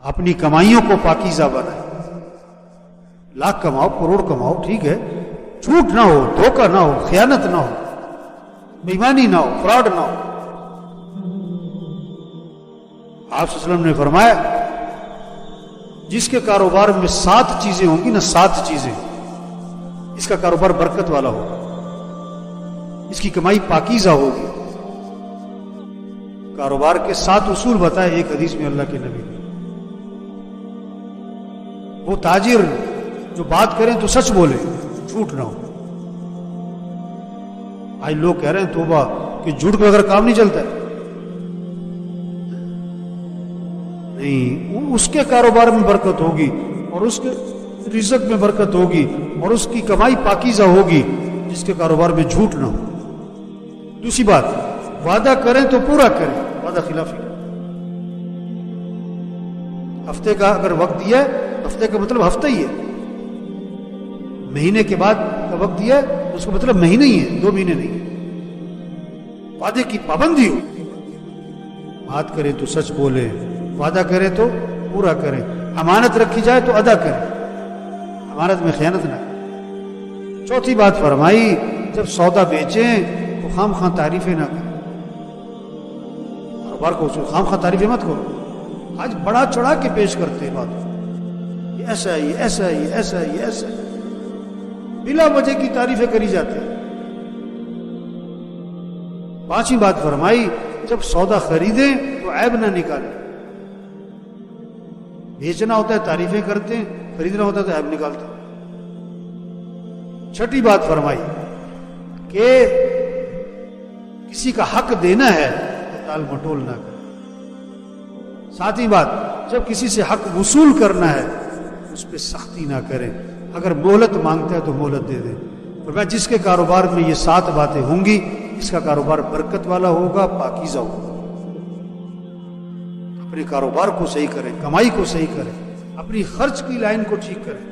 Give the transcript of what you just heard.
اپنی کمائیوں کو پاکیزہ بنائے. لاکھ کماؤ، کروڑ کماؤ، ٹھیک ہے، جھوٹ نہ ہو، دھوکہ نہ ہو، خیانت نہ ہو، بےایمانی نہ ہو، فراڈ نہ ہو. آپ صلی اللہ علیہ وسلم نے فرمایا جس کے کاروبار میں 7 چیزیں ہوں گی نا، 7 چیزیں، اس کا کاروبار برکت والا ہوگا، اس کی کمائی پاکیزہ ہوگی. کاروبار کے 7 اصول بتائے ایک حدیث میں اللہ کے نبی نے. وہ تاجر جو بات کریں تو سچ بولے، جھوٹ نہ ہو. آج لوگ کہہ رہے ہیں توبہ کہ جھوٹ کے بغیر کام نہیں چلتا ہے. نہیں، اس کے کاروبار میں برکت ہوگی اور اس کے رزق میں برکت ہوگی اور اس کی کمائی پاکیزہ ہوگی جس کے کاروبار میں جھوٹ نہ ہو. دوسری بات، وعدہ کریں تو پورا کریں، وعدہ خلافی. ہفتے کا اگر وقت دیا ہے، ہفتے کا مطلب ہفتہ ہی ہے. مہینے کے بعد کا وقت دیا ہے اس کا مطلب مہینے ہی ہے، 2 مہینے نہیں. وعدے کی پابندی ہو. بات کرے تو سچ بولے، وعدہ کرے تو پورا کرے، امانت رکھی جائے تو ادا کرے، امانت میں خیانت نہ کرے. چوتھی بات فرمائی جب سودا بیچیں تو خام خواہ تعریفیں نہ کریں. کاروبار کو خام خواہ تعریفیں مت کرو. آج بڑا چڑھا کے پیش کرتے ہیں بات، یہ ایسا ہے، یہ ایسا ہے، یہ ایسا ہے، یہ ایسا ہے، بلا وجہ کی تعریفیں کری جاتی ہیں. 5ویں بات فرمائی جب سودا خریدیں تو عیب نہ نکالیں. بیچنا ہوتا ہے تعریفیں کرتے ہیں، خریدنا ہوتا ہے تو عیب نکالتے ہیں. 6ٹھی بات فرمائی کہ کسی کا حق دینا ہے تو ٹال مٹول نہ کریں. 7ویں بات، جب کسی سے حق وصول کرنا ہے اس پہ سختی نہ کریں، اگر مہلت مانگتا ہے تو مہلت دے دیں. فرمایا جس کے کاروبار میں یہ 7 باتیں ہوں گی اس کا کاروبار برکت والا ہوگا، پاکیزہ ہوگا. اپنے کاروبار کو صحیح کریں، کمائی کو صحیح کریں، اپنی خرچ کی لائن کو ٹھیک کریں.